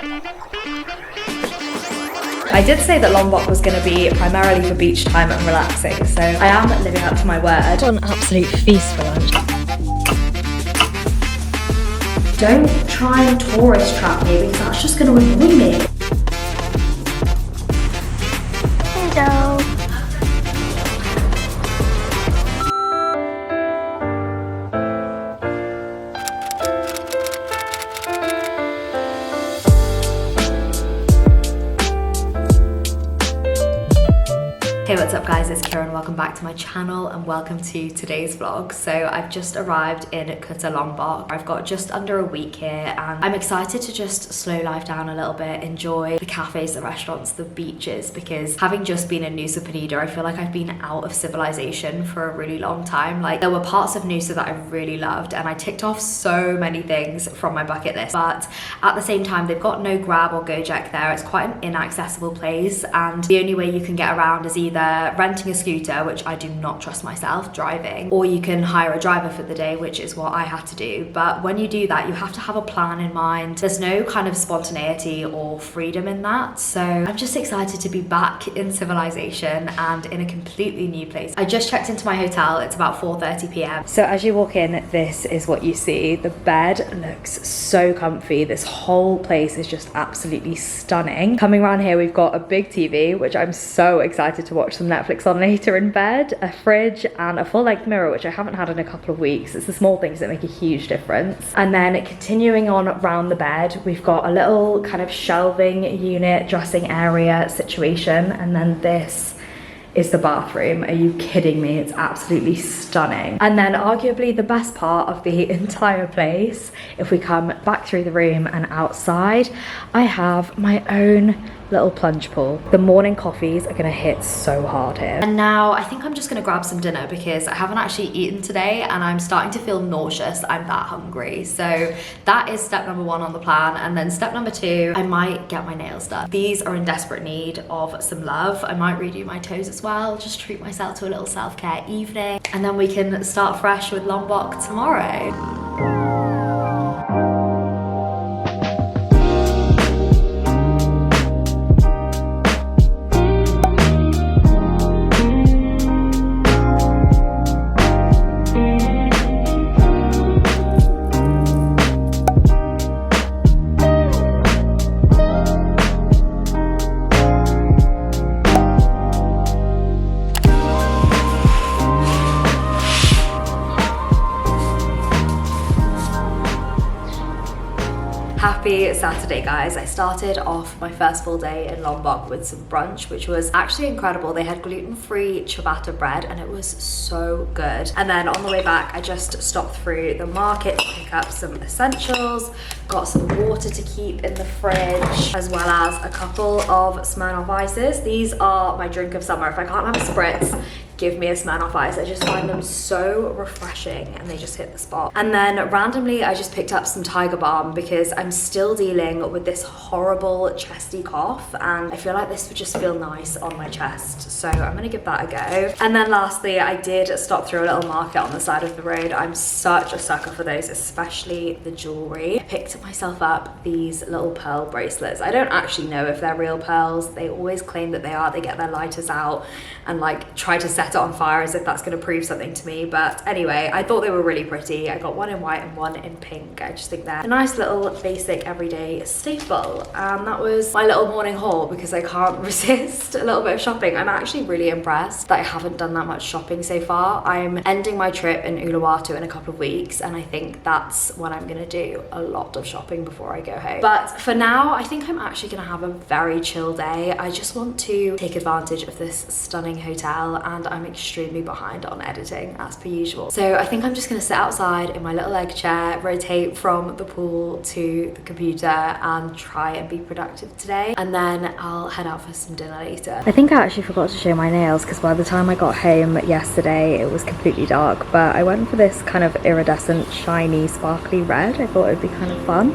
I did say that Lombok was going to be primarily for beach time and relaxing, so I am living up to my word. What an absolute feast for lunch. Don't try and tourist trap me because that's just going to annoy me. Hello. Hey, what's up guys, it's Kira and welcome back to my channel and welcome to today's vlog. So I've just arrived in Kuta Lombok. I've got just under a week here and I'm excited to just slow life down a little bit, enjoy the cafes, the restaurants, the beaches, because having just been in Nusa Penida, I feel like I've been out of civilization for a really long time. Like, there were parts of Nusa that I really loved and I ticked off so many things from my bucket list, but at the same time they've got no Grab or Gojek there. It's quite an inaccessible place and the only way you can get around is either renting a scooter, which I do not trust myself driving, or you can hire a driver for the day, which is what I had to do. But when you do that, you have to have a plan in mind. There's no kind of spontaneity or freedom in that. So I'm just excited to be back in civilization and in a completely new place. I just checked into my hotel. It's about 4:30 p.m. So as you walk in, this is what you see. The bed looks so comfy. This whole place is just absolutely stunning. Coming around here, we've got a big TV, which I'm so excited to watch some Netflix on later in bed, a fridge and a full-length mirror, which I haven't had in a couple of weeks. It's the small things that make a huge difference. And then continuing on around the bed, we've got a little kind of shelving unit, dressing area situation, and then this is the bathroom. Are you kidding me? It's absolutely stunning. And then arguably the best part of the entire place, if we come back through the room and outside, I have my own little plunge pool. The morning coffees are gonna hit so hard here. And now I think I'm just gonna grab some dinner because I haven't actually eaten today and I'm starting to feel nauseous. I'm that hungry. So that is step number one on the plan. And then step number two, I might get my nails done. These are in desperate need of some love. I might redo my toes as well, just treat myself to a little self-care evening. And then we can start fresh with Lombok tomorrow. Happy Saturday, guys. I started off my first full day in Lombok with some brunch, which was actually incredible. They had gluten-free ciabatta bread and it was so good. And then on the way back, I just stopped through the market to pick up some essentials, got some water to keep in the fridge, as well as a couple of Smirnoff ices. These are my drink of summer. If I can't have a spritz, give me a Smirnoff ice. I just find them so refreshing and they just hit the spot. And then randomly I just picked up some Tiger Balm because I'm still dealing with this horrible chesty cough and I feel like this would just feel nice on my chest. So I'm gonna give that a go. And then lastly, I did stop through a little market on the side of the road. I'm such a sucker for those, especially the jewelry. I picked myself up these little pearl bracelets. I don't actually know if they're real pearls. They always claim that they are. They get their lighters out and like try to set it on fire as if that's going to prove something to me. But anyway, I thought they were really pretty. I got one in white and one in pink. I just think they're a nice little basic everyday staple. And that was my little morning haul because I can't resist a little bit of shopping. I'm actually really impressed that I haven't done that much shopping so far. I'm ending my trip in Uluwatu in a couple of weeks and I think that's when I'm gonna do a lot of shopping before I go home. But for now, I think I'm actually gonna have a very chill day. I just want to take advantage of this stunning hotel and I'm extremely behind on editing as per usual. So I think I'm just gonna sit outside in my little egg chair, rotate from the pool to the computer and try and be productive today. And then I'll head out for some dinner later. I think I actually forgot to show my nails because by the time I got home yesterday, it was completely dark, but I went for this kind of iridescent, shiny, sparkly red. I thought it would be kind of fun.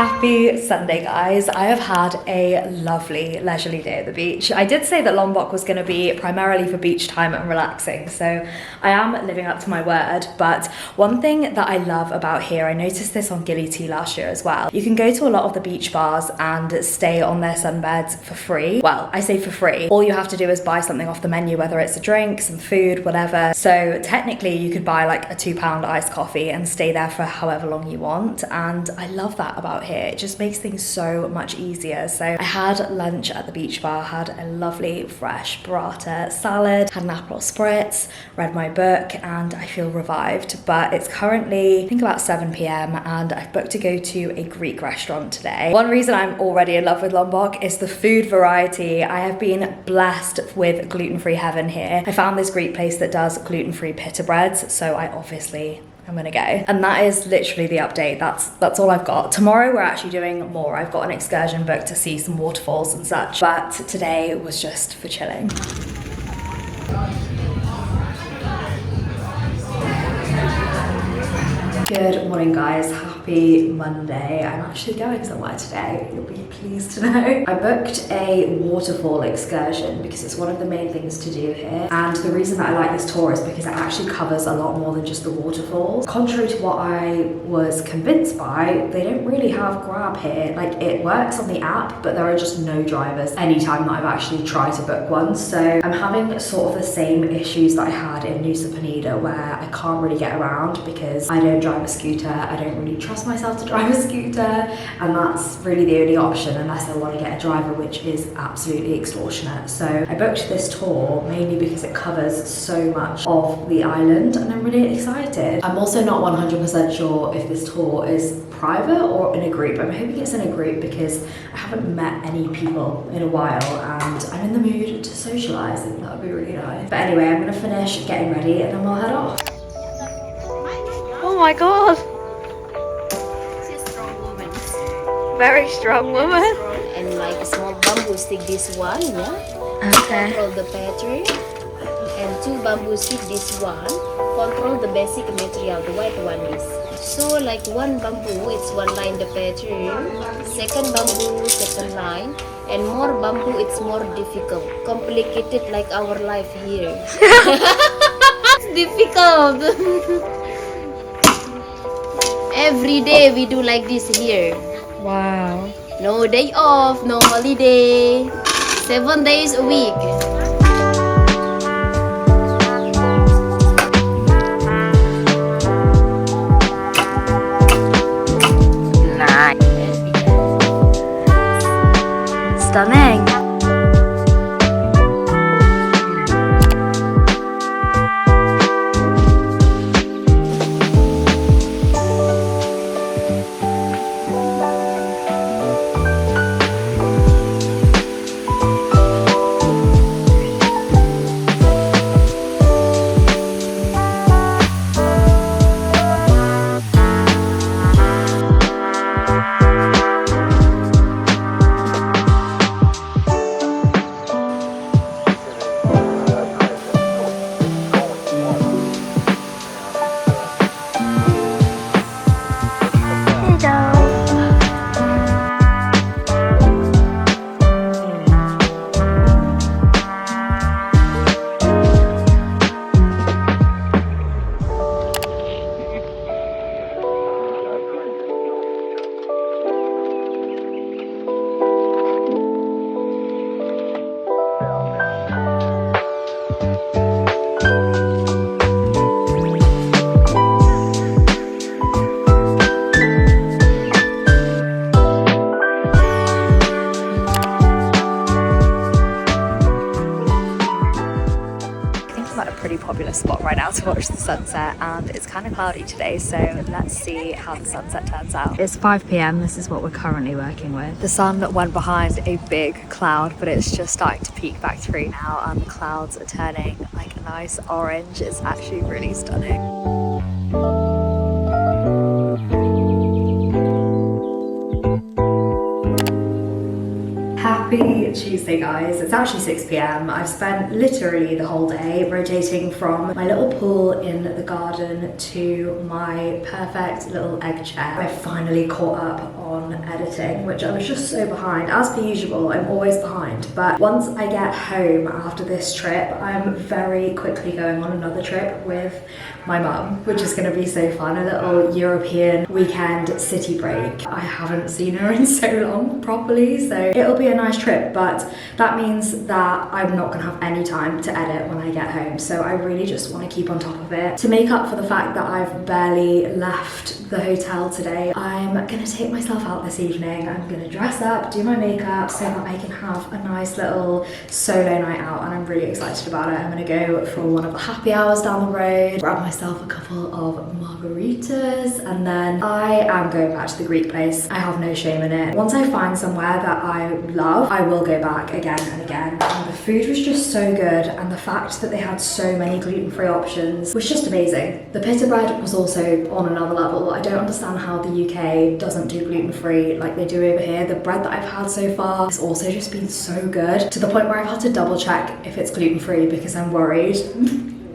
Happy Sunday, guys. I have had a lovely leisurely day at the beach. I did say that Lombok was going to be primarily for beach time and relaxing, so I am living up to my word. But one thing that I love about here, I noticed this on Gili last year as well, you can go to a lot of the beach bars and stay on their sunbeds for free. Well, I say for free. All you have to do is buy something off the menu, whether it's a drink, some food, whatever. So technically you could buy like a £2 iced coffee and stay there for however long you want, and I love that about here. It just makes things so much easier. So I had lunch at the beach bar, had a lovely fresh burrata salad, had an apple spritz, read my book, and I feel revived. But it's currently I think about 7 p.m. and I've booked to go to a Greek restaurant today. One reason I'm already in love with Lombok is the food variety. I have been blessed with gluten-free heaven here. I found this Greek place that does gluten-free pita breads, so I'm gonna go. And that is literally the update. That's all I've got. Tomorrow we're actually doing more. I've got an excursion booked to see some waterfalls and such, but today was just for chilling. Good morning, guys. Happy Monday. I'm actually going somewhere today, you'll be pleased to know. I booked a waterfall excursion because it's one of the main things to do here, and the reason that I like this tour is because it actually covers a lot more than just the waterfalls. Contrary to what I was convinced by, they don't really have Grab here. Like, it works on the app, but there are just no drivers anytime that I've actually tried to book one. So I'm having sort of the same issues that I had in Nusa Penida, where I can't really get around because I don't drive a scooter. I don't really trust myself to drive a scooter, and that's really the only option unless I want to get a driver, which is absolutely extortionate. So I booked this tour mainly because it covers so much of the island, and I'm really excited. I'm also not 100% sure if this tour is private or in a group. I'm hoping it's in a group because I haven't met any people in a while and I'm in the mood to socialise, and that would be really nice. But anyway, I'm going to finish getting ready and then we'll head off. Oh my god! She's a strong woman. Very strong woman. And like a small bamboo stick, this one, yeah? Okay. Control the battery. And 2 bamboo stick, this one. Control the basic material, the white one is. So like 1 bamboo, it's 1 line the battery. Second bamboo, second line. And more bamboo, it's more difficult. Complicated like our life here. It's difficult. Every day we do like this here. Wow. No day off, no holiday. 7 days a week. Nice. Stunning. Popular spot right now to watch the sunset, and it's kind of cloudy today, so let's see how the sunset turns out. It's 5 p.m. This is what we're currently working with. The sun went behind a big cloud, but it's just starting to peek back through now, and the clouds are turning like a nice orange. It's actually really stunning. Happy Tuesday, guys. It's actually 6 p.m. I've spent literally the whole day rotating from my little pool in the garden to my perfect little egg chair. I finally caught up on editing, which I was just so behind. As per usual, I'm always behind, but once I get home after this trip, I'm very quickly going on another trip with my mum, which is going to be so fun. A little European weekend city break. I haven't seen her in so long properly, so it'll be a nice trip, but that means that I'm not going to have any time to edit when I get home, so I really just want to keep on top of it. To make up for the fact that I've barely left the hotel today, I'm going to take myself out this evening. I'm going to dress up, do my makeup, so that I can have a nice little solo night out, and I'm really excited about it. I'm going to go for one of the happy hours down the road, grab myself a couple of margaritas, and then I am going back to the Greek place. I have no shame in it. Once I find somewhere that I love, I will go back again and again. And the food was just so good, and the fact that they had so many gluten-free options was just amazing. The pita bread was also on another level. I don't understand how the UK doesn't do gluten-free like they do over here. The bread that I've had so far has also just been so good, to the point where I've had to double check if it's gluten-free because I'm worried.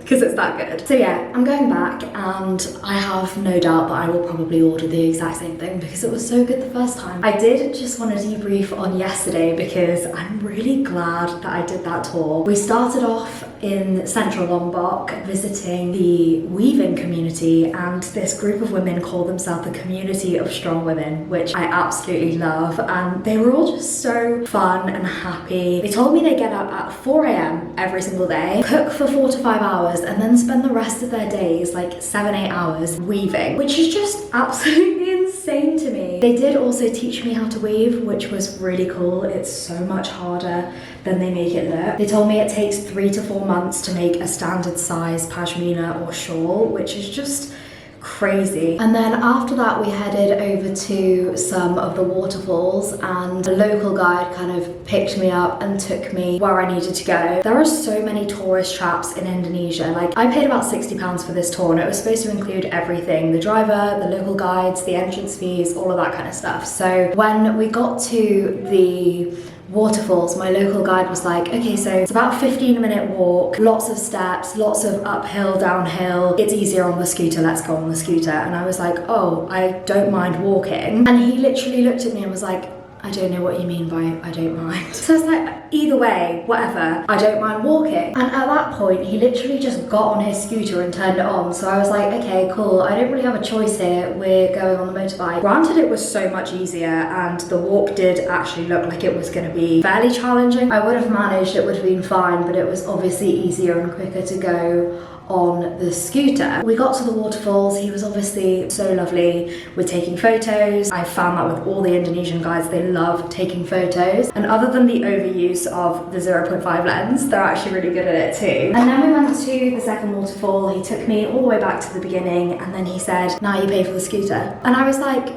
Because it's that good. So yeah, I'm going back, and I have no doubt that I will probably order the exact same thing because it was so good the first time. I did just want to debrief on yesterday because I'm really glad that I did that tour. We started off in central Lombok visiting the weaving community, and this group of women call themselves the Community of Strong Women, which I absolutely love, and they were all just so fun and happy. They told me they get up at 4 a.m. every single day, cook for 4 to 5 hours, and then spend the rest of their days, like 7-8 hours, weaving, which is just absolutely insane to me. They did also teach me how to weave, which was really cool. It's so much harder than they make it look. They told me it takes 3 to 4 months to make a standard size pashmina or shawl, which is just crazy. And then after that we headed over to some of the waterfalls, and a local guide kind of picked me up and took me where I needed to go. There are so many tourist traps in Indonesia. Like, I paid about £60 for this tour, and it was supposed to include everything: the driver, the local guides, the entrance fees, all of that kind of stuff. So when we got to the waterfalls, my local guide was like, okay, so it's about a 15-minute walk, lots of steps, lots of uphill, downhill. It's easier on the scooter, let's go on the scooter. And I was like, oh, I don't mind walking. And he literally looked at me and was like, I don't know what you mean by I don't mind. So I was like, either way, whatever, I don't mind walking. And at that point, he literally just got on his scooter and turned it on. So I was like, okay, cool, I don't really have a choice here. We're going on the motorbike. Granted, it was so much easier, and the walk did actually look like it was going to be fairly challenging. I would have managed, it would have been fine, but it was obviously easier and quicker to go on the scooter. We got to the waterfalls. He was obviously so lovely with taking photos. I found that with all the Indonesian guys, they love taking photos, and other than the overuse of the 0.5 lens, they're actually really good at it too. And then we went to the second waterfall. He took me all the way back to the beginning, and then he said, now you pay for the scooter. And I was like,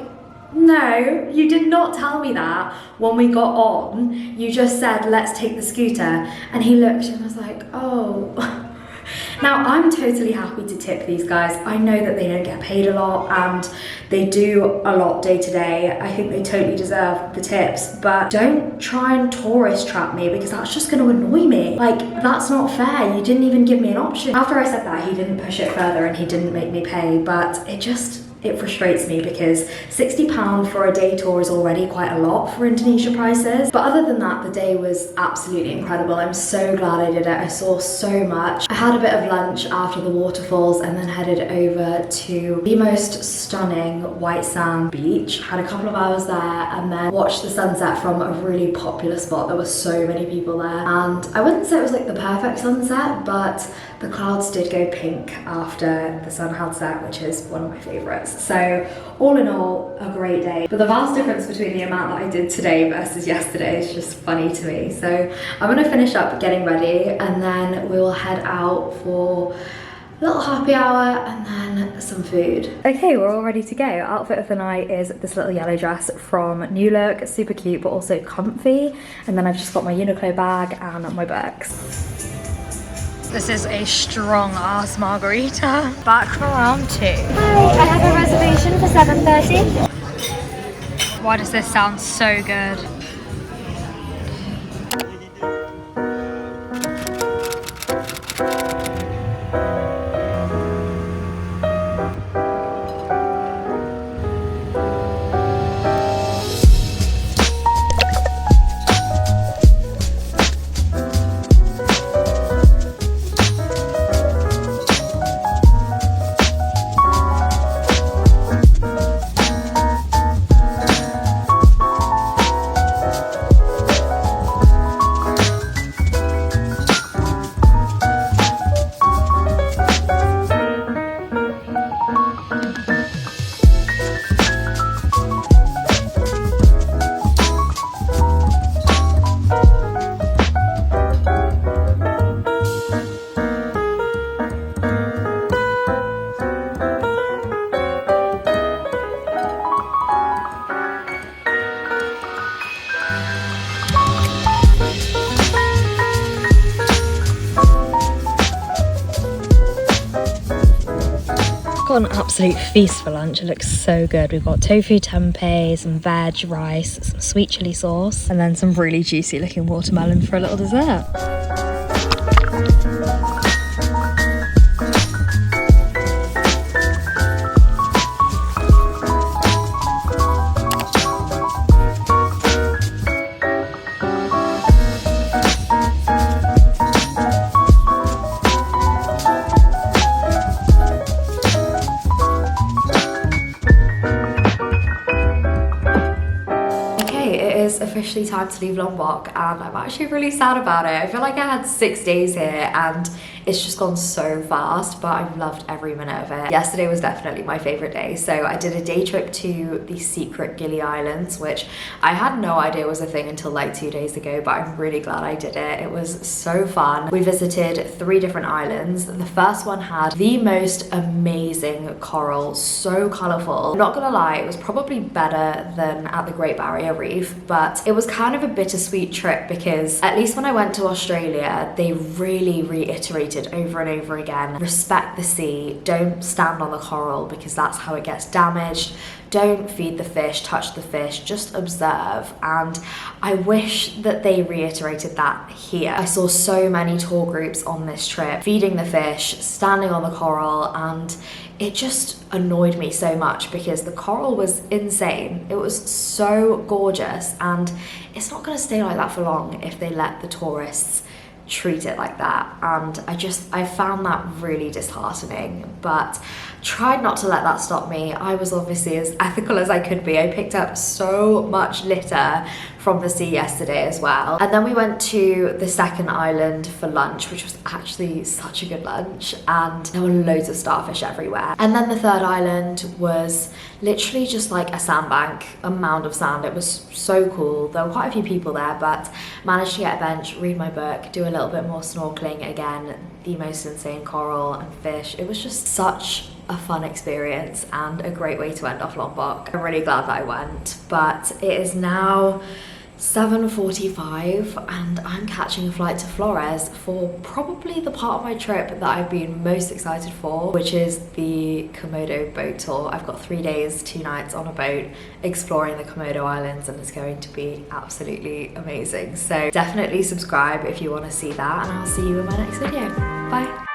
no, you did not tell me that when we got on. You just said, let's take the scooter. And he looked and was like, oh. Now, I'm totally happy to tip these guys. I know that they don't get paid a lot, and they do a lot day to day. I think they totally deserve the tips, but don't try and tourist trap me, because that's just going to annoy me. Like, that's not fair. You didn't even give me an option. After I said that, he didn't push it further and he didn't make me pay, but it frustrates me because £60 for a day tour is already quite a lot for Indonesia prices. But other than that, the day was absolutely incredible. I'm so glad I did it. I saw so much. I had a bit of lunch after the waterfalls and then headed over to the most stunning white sand beach. Had a couple of hours there and then watched the sunset from a really popular spot. There were so many people there, and I wouldn't say it was like the perfect sunset, but the clouds did go pink after the sun had set, which is one of my favorites. So all in all, a great day. But the vast difference between the amount that I did today versus yesterday is just funny to me. So I'm gonna finish up getting ready, and then we will head out for a little happy hour and then some food. Okay, we're all ready to go. Outfit of the night is this little yellow dress from New Look. Super cute, but also comfy. And then I've just got my Uniqlo bag and my books. This is a strong ass margarita. Back for round 2. Hi, I have a reservation for 7:30. Why does this sound so good? got an absolute feast for lunch. It looks so good. We've got tofu tempeh, some veg, rice, some sweet chili sauce, and then some really juicy looking watermelon for a little dessert. Officially time to leave Lombok, and I'm actually really sad about it. I feel like I had 6 days here and it's just gone so fast, but I've loved every minute of it. Yesterday was definitely my favorite day. So I did a day trip to the secret Gili Islands, which I had no idea was a thing until like 2 days ago, but I'm really glad I did it. It was so fun. We visited 3 different islands. The first one had the most amazing coral, so colourful. I'm not gonna lie, it was probably better than at the Great Barrier Reef, but it was kind of a bittersweet trip because at least when I went to Australia, they really reiterated over and over again, respect the sea, don't stand on the coral because that's how it gets damaged, don't feed the fish, touch the fish, just observe. And I wish that they reiterated that here. I saw so many tour groups on this trip feeding the fish, standing on the coral, and it just annoyed me so much because the coral was insane. It was so gorgeous, and it's not going to stay like that for long if they let the tourists treat it like that. And I found that really disheartening, but tried not to let that stop me. I was obviously as ethical as I could be. I picked up so much litter from the sea yesterday as well. And then we went to the second island for lunch, which was actually such a good lunch, and there were loads of starfish everywhere. And then the third island was literally just like a sandbank, a mound of sand. It was so cool. There were quite a few people there, but managed to get a bench, read my book, do a little bit more snorkeling. Again, the most insane coral and fish. It was just such a fun experience and a great way to end off Lombok. I'm really glad that I went, but it is now 7:45 and I'm catching a flight to Flores for probably the part of my trip that I've been most excited for, which is the Komodo boat tour. I've got 3 days, 2 nights on a boat exploring the Komodo Islands, and it's going to be absolutely amazing. So definitely subscribe if you want to see that, and I'll see you in my next video. Bye.